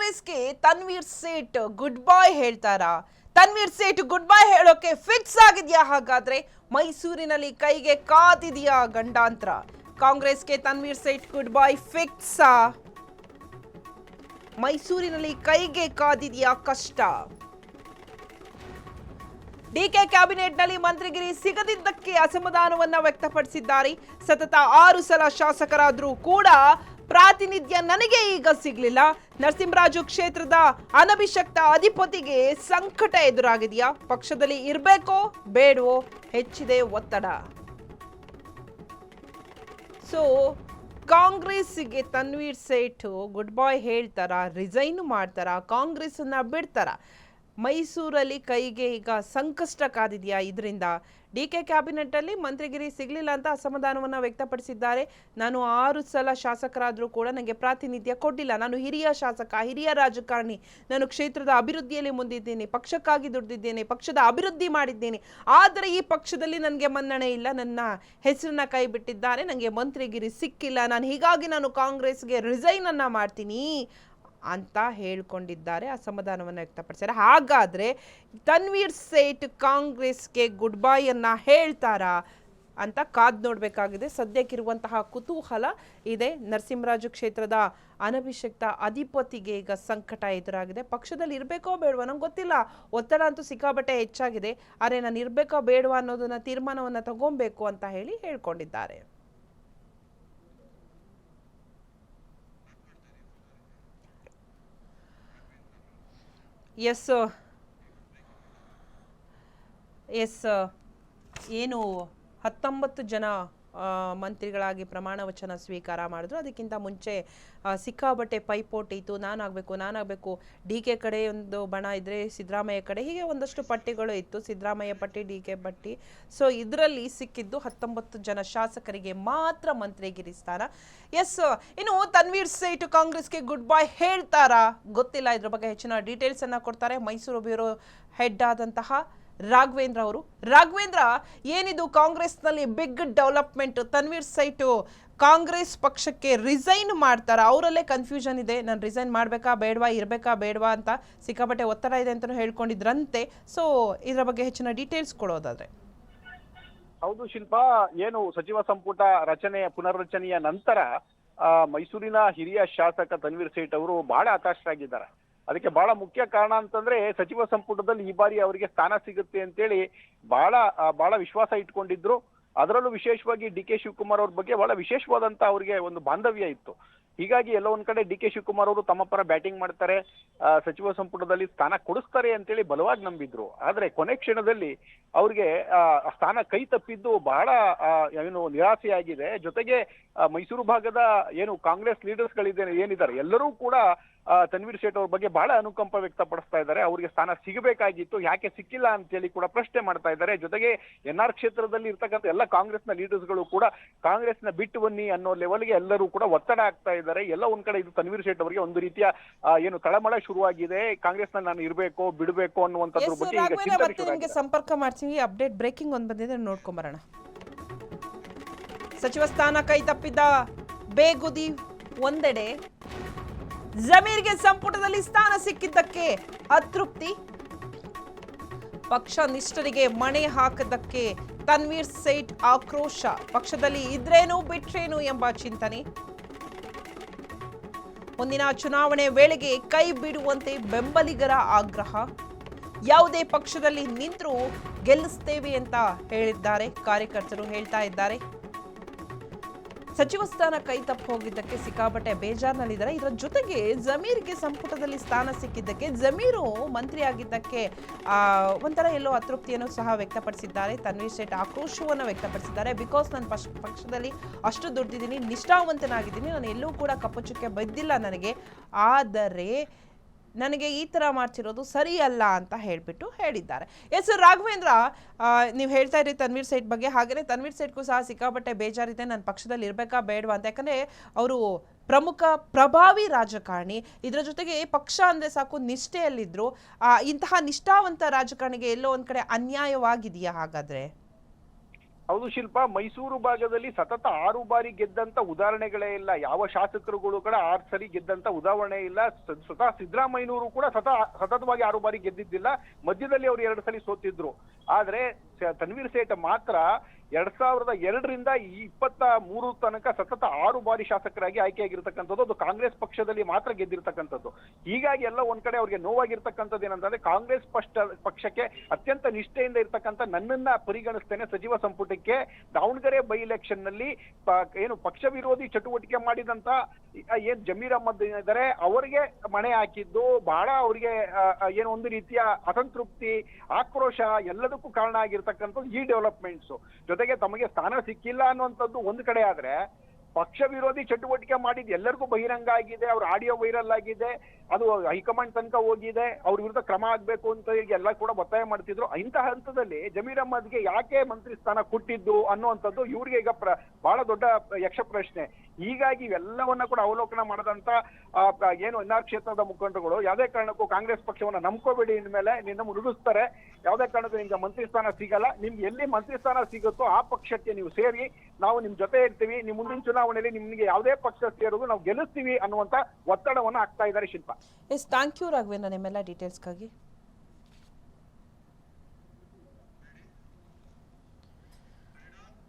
ಕಾಂಗ್ರೆಸ್ಗೆ Tanveer Sait good bye ಹೇಳ್ತಾರಾ? Tanveer Sait good bye ಹೇಳೋಕೆ ಫಿಕ್ಸ್ ಆಗಿದ್ಯಾ? ಹಾಗಾದ್ರೆ ಮೈಸೂರಿನಲ್ಲಿ ಕೈಗೆ ಕಾದಿದೆಯಾ ಗಂಡಾಂತರ? ಕಾಂಗ್ರೆಸ್ಗೆ ತನ್ವೀರ್ ಸೇಠ್ ಗುಡ್ ಬೈ ಫಿಕ್ಸಾ? ಮೈಸೂರಿನಲ್ಲಿ ಕೈಗೆ ಕಾದಿದೆಯಾ ಕಷ್ಟ? ಡಿಕೆ ಕ್ಯಾಬಿನೆಟ್ನಲ್ಲಿ ಮಂತ್ರಿಗಿರಿ ಸಿಗದಿದ್ದಕ್ಕೆ ಅಸಮಾಧಾನವನ್ನ ವ್ಯಕ್ತಪಡಿಸಿದ್ದಾರೆ. ಸತತ 6 ಸಲ ಶಾಸಕರಾದ್ರೂ ಕೂಡ ಪ್ರಾತಿನಿಧ್ಯ ನನಗೆ ಈಗ ಸಿಗ್ಲಿಲ್ಲ. ನರಸಿಂಹರಾಜು ಕ್ಷೇತ್ರದ ಅನಭಿಷಕ್ತ ಅಧಿಪತಿಗೆ ಸಂಕಟ ಎದುರಾಗಿದೆಯಾ? ಪಕ್ಷದಲ್ಲಿ ಇರಬೇಕೋ ಬೇಡವೋ ಹೆಚ್ಚಿದೆ ಒತ್ತಡ. ಸೊ ಕಾಂಗ್ರೆಸ್ಗೆ ತನ್ವೀರ್ ಸೇಠ್ ಗುಡ್ ಬೈ ಹೇಳ್ತಾರಾ? ರಿಸೈನ್ ಮಾಡ್ತಾರಾ? ಕಾಂಗ್ರೆಸ್ ಅನ್ನ ಬಿಡ್ತಾರಾ? ಮೈಸೂರಲ್ಲಿ ಕೈಗೆ ಈಗ ಸಂಕಷ್ಟ ಕಾದಿದೆಯಾ? ಇದರಿಂದ ಡಿಕೆ ಕ್ಯಾಬಿನೆಟ್ ಅಲ್ಲಿ ಮಂತ್ರಿಗಿರಿ ಸಿಗ್ಲಿಲ್ಲ ಅಂತ ಅಸಮಾಧಾನವನ್ನ ವ್ಯಕ್ತಪಡಿಸಿದ್ದಾರೆ. ನಾನು 6 ಸಲ ಶಾಸಕರಾದ್ರೂ ಕೂಡ ನನಗೆ ಪ್ರಾತಿನಿಧ್ಯ ಕೊಟ್ಟಿಲ್ಲ. ನಾನು ಹಿರಿಯ ಶಾಸಕ, ಹಿರಿಯ ರಾಜಕಾರಣಿ. ನಾನು ಕ್ಷೇತ್ರದ ಅಭಿವೃದ್ಧಿಯಲ್ಲಿ ಮುಂದಿದ್ದೇನೆ, ಪಕ್ಷಕ್ಕಾಗಿ ದುಡಿದಿದ್ದೇನೆ, ಪಕ್ಷದ ಅಭಿವೃದ್ಧಿ ಮಾಡಿದ್ದೇನೆ. ಆದರೆ ಈ ಪಕ್ಷದಲ್ಲಿ ನನಗೆ ಮನ್ನಣೆ ಇಲ್ಲ. ನನ್ನ ಹೆಸರನ್ನ ಕೈ ಬಿಟ್ಟಿದ್ದಾರೆ, ನನಗೆ ಮಂತ್ರಿಗಿರಿ ಸಿಕ್ಕಿಲ್ಲ. ಹೀಗಾಗಿ ನಾನು ಕಾಂಗ್ರೆಸ್ಗೆ ರಿಸೈನ್ ಅನ್ನ ಮಾಡ್ತೀನಿ ಅಂತ ಹೇಳ್ಕೊಂಡಿದ್ದಾರೆ, ಅಸಮಾಧಾನವನ್ನು ವ್ಯಕ್ತಪಡಿಸಿದ್ದಾರೆ. ಹಾಗಾದ್ರೆ ತನ್ವೀರ್ ಸೇಠ್ ಕಾಂಗ್ರೆಸ್ಗೆ ಗುಡ್ ಬೈ ಅನ್ನ ಹೇಳ್ತಾರಾ ಅಂತ ಕಾದ್ ನೋಡ್ಬೇಕಾಗಿದೆ. ಸದ್ಯಕ್ಕಿರುವಂತಹ ಕುತೂಹಲ ಇದೆ. ನರಸಿಂಹರಾಜು ಕ್ಷೇತ್ರದ ಅನಭಿಷಕ್ತ ಅಧಿಪತಿಗೆ ಈಗ ಸಂಕಟ ಎದುರಾಗಿದೆ. ಪಕ್ಷದಲ್ಲಿ ಇರಬೇಕೋ ಬೇಡವಾ ನಂಗೆ ಗೊತ್ತಿಲ್ಲ. ಒತ್ತಡ ಅಂತೂ ಸಿಕ್ಕಾಬಟ್ಟೆ ಹೆಚ್ಚಾಗಿದೆ. ಆದರೆ ನಾನು ಇರಬೇಕೋ ಬೇಡವಾ ಅನ್ನೋದನ್ನ ತೀರ್ಮಾನವನ್ನ ತಗೊಬೇಕು ಅಂತ ಹೇಳ್ಕೊಂಡಿದ್ದಾರೆ. ಎಸ್ ಏನು 19 ಜನ ಮಂತ್ರಿಗಳಾಗಿ ಪ್ರಮಾಣ ವಚನ ಸ್ವೀಕಾರ ಮಾಡಿದ್ರು. ಅದಕ್ಕಿಂತ ಮುಂಚೆ ಸಿಕ್ಕಾಬಟ್ಟೆ ಪೈಪೋಟಿ ಇತ್ತು. ನಾನಾಗಬೇಕು ಡಿ ಕೆ ಕಡೆ ಒಂದು ಬಣ ಇದ್ರೆ ಸಿದ್ದರಾಮಯ್ಯ ಕಡೆ, ಹೀಗೆ ಒಂದಷ್ಟು ಪಟ್ಟಿಗಳು ಇತ್ತು. ಸಿದ್ದರಾಮಯ್ಯ ಪಟ್ಟಿ, ಡಿ ಕೆ ಪಟ್ಟಿ. ಸೊ ಇದರಲ್ಲಿ ಸಿಕ್ಕಿದ್ದು 19 ಜನ ಶಾಸಕರಿಗೆ ಮಾತ್ರ ಮಂತ್ರಿಗಿರಿ ಸ್ಥಾನ. ಇನ್ನು ತನ್ವೀರ್ ಸೇಠ್ ಕಾಂಗ್ರೆಸ್ಗೆ ಗುಡ್ ಬೈ ಹೇಳ್ತಾರಾ? ಗೊತ್ತಿಲ್ಲ. ಇದ್ರ ಬಗ್ಗೆ ಹೆಚ್ಚಿನ ಡೀಟೇಲ್ಸ್ ಅನ್ನ ಕೊಡ್ತಾರೆ ಮೈಸೂರು ಬ್ಯೂರೋ ಹೆಡ್ ಆದಂತಹ ರಾಘವೇಂದ್ರ ಅವರು. ರಾಘವೇಂದ್ರ, ಏನಿದು ಕಾಂಗ್ರೆಸ್ನಲ್ಲಿ ಬಿಗ್ ಡೆವಲಪ್ಮೆಂಟ್? ತನ್ವೀರ್ ಸೇಠ್ ಕಾಂಗ್ರೆಸ್ ಪಕ್ಷಕ್ಕೆ ರಿಸೈನ್ ಮಾಡ್ತಾರ? ಅವರಲ್ಲೇ ಕನ್ಫ್ಯೂಷನ್ ಇದೆ. ನಾನು ರಿಸೈನ್ ಮಾಡಬೇಕಾ ಬೇಡವಾ, ಇರಬೇಕಾ ಬೇಡವಾ ಅಂತ ಸಿಕ್ಕಾಪಟ್ಟೆ ಒತ್ತಡ ಇದೆ ಅಂತ ಹೇಳ್ಕೊಂಡಿದ್ರಂತೆ. ಸೊ ಇದರ ಬಗ್ಗೆ ಹೆಚ್ಚಿನ ಡೀಟೇಲ್ಸ್ ಕೊಡೋದಾದ್ರೆ. ಹೌದು ಶಿಲ್ಪಾ, ಏನು ಸಚಿವ ಸಂಪುಟ ಪುನರ್ರಚನೆಯ ನಂತರ ಮೈಸೂರಿನ ಹಿರಿಯ ಶಾಸಕ ತನ್ವೀರ್ ಸೇಠ್ ಅವರು ಬಹಳ ಹತಾಶರಾಗಿದ್ದಾರೆ. ಅದಕ್ಕೆ ಬಹಳ ಮುಖ್ಯ ಕಾರಣ ಅಂತಂದ್ರೆ ಸಚಿವ ಸಂಪುಟದಲ್ಲಿ ಈ ಬಾರಿ ಅವರಿಗೆ ಸ್ಥಾನ ಸಿಗುತ್ತೆ ಅಂತೇಳಿ ಬಹಳ ವಿಶ್ವಾಸ ಇಟ್ಕೊಂಡಿದ್ರು. ಅದರಲ್ಲೂ ವಿಶೇಷವಾಗಿ ಡಿ ಕೆ ಶಿವಕುಮಾರ್ ಅವ್ರ ಬಗ್ಗೆ ಬಹಳ ವಿಶೇಷವಾದಂತ ಅವರಿಗೆ ಒಂದು ಬಾಂಧವ್ಯ ಇತ್ತು. ಹೀಗಾಗಿ ಎಲ್ಲ ಒಂದ್ ಕಡೆ ಡಿ ಕೆ ಶಿವಕುಮಾರ್ ಅವರು ತಮ್ಮ ಪರ ಬ್ಯಾಟಿಂಗ್ ಮಾಡ್ತಾರೆ, ಸಚಿವ ಸಂಪುಟದಲ್ಲಿ ಸ್ಥಾನ ಕೊಡಿಸ್ತಾರೆ ಅಂತೇಳಿ ಬಲವಾಗಿ ನಂಬಿದ್ರು. ಆದ್ರೆ ಕೊನೆ ಕ್ಷಣದಲ್ಲಿ ಅವ್ರಿಗೆ ಸ್ಥಾನ ಕೈ ತಪ್ಪಿದ್ದು ಬಹಳ ಏನು ನಿರಾಸೆಯಾಗಿದೆ. ಜೊತೆಗೆ ಮೈಸೂರು ಭಾಗದ ಏನು ಕಾಂಗ್ರೆಸ್ ಲೀಡರ್ಸ್ ಏನಿದ್ದಾರೆ ಎಲ್ಲರೂ ಕೂಡ ತನ್ವೀರ್ ಸೇಠ್ ಅವ್ರ ಬಗ್ಗೆ ಬಹಳ ಅನುಕಂಪ ವ್ಯಕ್ತಪಡಿಸ್ತಾ ಇದ್ದಾರೆ. ಅವರಿಗೆ ಸ್ಥಾನ ಸಿಗಬೇಕಾಗಿತ್ತು, ಯಾಕೆ ಸಿಕ್ಕಿಲ್ಲ ಅಂತೇಳಿ ಕೂಡ ಪ್ರಶ್ನೆ ಮಾಡ್ತಾ ಇದ್ದಾರೆ. ಜೊತೆಗೆ NR ಕ್ಷೇತ್ರದಲ್ಲಿ ಇರ್ತಕ್ಕಂಥ ಎಲ್ಲ ಕಾಂಗ್ರೆಸ್ನ ಲೀಡರ್ಸ್ಗಳು ಕೂಡ ಕಾಂಗ್ರೆಸ್ನ ಬಿಟ್ಟು ಬನ್ನಿ ಅನ್ನೋ ಲೆವೆಲ್ಗೆ ಎಲ್ಲರೂ ಕೂಡ ಒತ್ತಡ ಆಗ್ತಾ ಇದ್ದಾರೆ. ಎಲ್ಲ ಒಂದ್ ಕಡೆ ಇದು ತನ್ವೀರ್ ಸೇಠ್ ಅವರಿಗೆ ಒಂದು ರೀತಿಯ ಏನು ತಳಮಳ ಶುರುವಾಗಿದೆ. ಕಾಂಗ್ರೆಸ್ನಲ್ಲಿ ನಾನು ಇರಬೇಕು ಬಿಡಬೇಕು ಅನ್ನುವಂಥದ್ರ ಬಗ್ಗೆ ಈಗ ಚಿಂತನೆ ಶುರುವಾಗಿದೆ. ಸಂಪರ್ಕ ಮಾಡ್ತೀವಿ. ಅಪ್ಡೇಟ್ ಬ್ರೇಕಿಂಗ್ ಒಂದು ಬಂದಿದೆ, ನೋಡ್ಕೊಂಬರೋಣ. ಸಚಿವ ಸ್ಥಾನ ಕೈ ತಪ್ಪಿದ್ದ ಬೇಗುದಿ ಒಂದೆಡೆ, ಜಮೀರ್ಗೆ ಸಂಪುಟದಲ್ಲಿ ಸ್ಥಾನ ಸಿಕ್ಕಿದ್ದಕ್ಕೆ ಅತೃಪ್ತಿ, ಪಕ್ಷ ನಿಷ್ಠರಿಗೆ ಮಣೆ ಹಾಕದಕ್ಕೆ ತನ್ವೀರ್ ಸೇಠ್ ಆಕ್ರೋಶ, ಪಕ್ಷದಲ್ಲಿ ಇದ್ರೇನು ಬಿಟ್ರೇನು ಎಂಬ ಚಿಂತನೆ, ಮುಂದಿನ ಚುನಾವಣೆ ವೇಳೆಗೆ ಕೈ ಬಿಡುವಂತೆ ಬೆಂಬಲಿಗರ ಆಗ್ರಹ, ಯಾವುದೇ ಪಕ್ಷದಲ್ಲಿ ನಿಂತರೂ ಗೆಲ್ಲಿಸ್ತೇವೆ ಅಂತ ಹೇಳಿದ್ದಾರೆ ಕಾರ್ಯಕರ್ತರು ಹೇಳ್ತಾ ಇದ್ದಾರೆ. ಸಚಿವ ಸ್ಥಾನ ಕೈ ತಪ್ಪು ಹೋಗಿದ್ದಕ್ಕೆ ಸಿಕ್ಕಾಪಟ್ಟೆ ಬೇಜಾರ್ನಲ್ಲಿದ್ದಾರೆ. ಇದರ ಜೊತೆಗೆ ಜಮೀರ್ಗೆ ಸಂಪುಟದಲ್ಲಿ ಸ್ಥಾನ ಸಿಕ್ಕಿದ್ದಕ್ಕೆ, ಜಮೀರು ಮಂತ್ರಿ ಆಗಿದ್ದಕ್ಕೆ ಒಂಥರ ಎಲ್ಲೋ ಅತೃಪ್ತಿಯನ್ನು ಸಹ ವ್ಯಕ್ತಪಡಿಸಿದ್ದಾರೆ. ತನ್ವೀರ್ ಸೇಠ್ ಆಕ್ರೋಶವನ್ನು ವ್ಯಕ್ತಪಡಿಸಿದ್ದಾರೆ. ಬಿಕಾಸ್ ನಾನು ಪಕ್ಷದಲ್ಲಿ ಅಷ್ಟು ದುಡ್ದಿದ್ದೀನಿ, ನಿಷ್ಠಾವಂತನಾಗಿದ್ದೀನಿ, ನಾನು ಎಲ್ಲೂ ಕೂಡ ಕಪ್ಪು ಚುಕ್ಕೆ ಬದ್ದಿಲ್ಲ ನನಗೆ, ಆದರೆ ನನಗೆ ಈ ಥರ ಮಾಡ್ತಿರೋದು ಸರಿಯಲ್ಲ ಅಂತ ಹೇಳಿದ್ದಾರೆ. ರಾಘವೇಂದ್ರ, ನೀವು ಹೇಳ್ತಾ ಇದ್ರಿ ತನ್ವೀರ್ ಸೇಠ್ ಬಗ್ಗೆ, ಹಾಗೆಯೇ ತನ್ವೀರ್ ಸೇಠ್ಗೂ ಸಹ ಸಿಕ್ಕಾಪಟ್ಟೆ ಬೇಜಾರಿದೆ, ನಾನು ಪಕ್ಷದಲ್ಲಿ ಇರಬೇಕಾ ಬೇಡವಾ ಅಂತ. ಯಾಕಂದರೆ ಅವರು ಪ್ರಮುಖ ಪ್ರಭಾವಿ ರಾಜಕಾರಣಿ, ಇದರ ಜೊತೆಗೆ ಪಕ್ಷ ಅಂದರೆ ಸಾಕು ನಿಷ್ಠೆಯಲ್ಲಿದ್ದರು. ಇಂತಹ ನಿಷ್ಠಾವಂತ ರಾಜಕಾರಣಿಗೆ ಎಲ್ಲೋ ಒಂದು ಕಡೆ ಅನ್ಯಾಯವಾಗಿದೆಯಾ ಹಾಗಾದರೆ? ಹೌದು ಶಿಲ್ಪ, ಮೈಸೂರು ಭಾಗದಲ್ಲಿ ಸತತ 6 ಬಾರಿ ಗೆದ್ದಂತ ಉದಾಹರಣೆಗಳೇ ಇಲ್ಲ. ಯಾವ ಶಾಸಕರುಗಳು ಕೂಡ 6 ಸರಿ ಗೆದ್ದಂತ ಉದಾಹರಣೆ ಇಲ್ಲ. ಸ್ವತಃ ಸಿದ್ದರಾಮಯ್ಯನವರು ಕೂಡ ಸತತವಾಗಿ 6 ಬಾರಿ ಗೆದ್ದಿದ್ದಿಲ್ಲ. ಮಧ್ಯದಲ್ಲಿ ಅವರು 2 ಸಲ ಸೋತಿದ್ರು. ಆದ್ರೆ ತನ್ವೀರ್ ಸೇಠ್ ಮಾತ್ರ 2002ರಿಂದ 23 ತನಕ ಸತತ 6 ಬಾರಿ ಶಾಸಕರಾಗಿ ಆಯ್ಕೆಯಾಗಿರ್ತಕ್ಕಂಥದ್ದು. ಅದು ಕಾಂಗ್ರೆಸ್ ಪಕ್ಷದಲ್ಲಿ ಮಾತ್ರ ಗೆದ್ದಿರ್ತಕ್ಕಂಥದ್ದು. ಹೀಗಾಗಿ ಎಲ್ಲ ಒಂದ್ ಕಡೆ ಅವ್ರಿಗೆ ನೋವಾಗಿರ್ತಕ್ಕಂಥದ್ದು ಏನಂತಂದ್ರೆ, ಕಾಂಗ್ರೆಸ್ ಪಕ್ಷಕ್ಕೆ ಅತ್ಯಂತ ನಿಷ್ಠೆಯಿಂದ ಇರ್ತಕ್ಕಂಥ ನನ್ನನ್ನ ಪರಿಗಣಿಸ್ತೇನೆ ಸಚಿವ ಸಂಪುಟಕ್ಕೆ. ದಾವಣಗೆರೆ ಬೈ ಎಲೆಕ್ಷನ್ ನಲ್ಲಿ ಏನು ಪಕ್ಷ ವಿರೋಧಿ ಚಟುವಟಿಕೆ ಮಾಡಿದಂತ ಏನ್ ಜಮೀರ್ ಅಹ್ಮದ್ ಇದ್ದಾರೆ, ಅವರಿಗೆ ಮಣೆ ಹಾಕಿದ್ದು ಬಹಳ ಅವರಿಗೆ ಏನು ಒಂದು ರೀತಿಯ ಅಸಂತೃಪ್ತಿ, ಆಕ್ರೋಶ ಎಲ್ಲದಕ್ಕೂ ಕಾರಣ ಆಗಿರ್ತಕ್ಕಂಥದ್ದು ಈ ಡೆವಲಪ್ಮೆಂಟ್ಸ್. ಜೊತೆಗೆ ತಮಗೆ ಸ್ಥಾನ ಸಿಕ್ಕಿಲ್ಲ ಅನ್ನುವಂಥದ್ದು ಒಂದು ಕಡೆ ಆದ್ರೆ, ಪಕ್ಷ ವಿರೋಧಿ ಚಟುವಟಿಕೆ ಮಾಡಿದ್ದು ಎಲ್ಲರಿಗೂ ಬಹಿರಂಗ ಆಗಿದೆ. ಅವ್ರ ಆಡಿಯೋ ವೈರಲ್ ಆಗಿದೆ, ಅದು ಹೈಕಮಾಂಡ್ ತನಕ ಹೋಗಿದೆ. ಅವ್ರ ವಿರುದ್ಧ ಕ್ರಮ ಆಗ್ಬೇಕು ಅಂತ ಎಲ್ಲ ಕೂಡ ಒತ್ತಾಯ ಮಾಡ್ತಿದ್ರು. ಇಂತಹ ಹಂತದಲ್ಲಿ ಜಮೀರ್ ಅಹ್ಮದ್ಗೆ ಯಾಕೆ ಮಂತ್ರಿ ಸ್ಥಾನ ಕೊಟ್ಟಿದ್ದು ಅನ್ನುವಂಥದ್ದು ಇವ್ರಿಗೆ ಈಗ ಬಹಳ ದೊಡ್ಡ ಯಕ್ಷ ಪ್ರಶ್ನೆ. ಹೀಗಾಗಿ ಇವೆಲ್ಲವನ್ನ ಕೂಡ ಅವಲೋಕನ ಮಾಡದಂತ ಏನು ಎನ್ಆರ್ ಕ್ಷೇತ್ರದ ಮುಖಂಡರುಗಳು ಯಾವುದೇ ಕಾರಣಕ್ಕೂ ಕಾಂಗ್ರೆಸ್ ಪಕ್ಷವನ್ನ ನಂಬ್ಕೋಬೇಡಿ, ಇನ್ಮೇಲೆ ನಿನ್ನ ಮುಳುಗಿಸ್ತಾರೆ, ಯಾವುದೇ ಕಾರಣಕ್ಕೂ ನಿಮ್ಗೆ ಮಂತ್ರಿ ಸ್ಥಾನ ಸಿಗಲ್ಲ, ನಿಮ್ಗೆ ಎಲ್ಲಿ ಮಂತ್ರಿ ಸ್ಥಾನ ಸಿಗುತ್ತೋ ಆ ಪಕ್ಷಕ್ಕೆ ನೀವು ಸೇರಿ, ನಾವು ನಿಮ್ ಜೊತೆ ಇರ್ತೀವಿ, ನಿಮ್ ಮುಂದಿನ ಚುನಾವಣೆಯಲ್ಲಿ ನಿಮ್ಗೆ ಯಾವುದೇ ಪಕ್ಷ ಸೇರೋದು ನಾವು ಗೆಲ್ಲಿಸ್ತೀವಿ ಅನ್ನುವಂತ ಒತ್ತಡವನ್ನ ಹಾಕ್ತಾ ಇದ್ದಾರೆ ಶಿಲ್ಪ. ಎಸ್, ಥ್ಯಾಂಕ್ ಯು ರಾಘವೇಂದ್ರ ನಿಮ್ಮೆಲ್ಲ ಡೀಟೇಲ್ಸ್ಗಾಗಿ.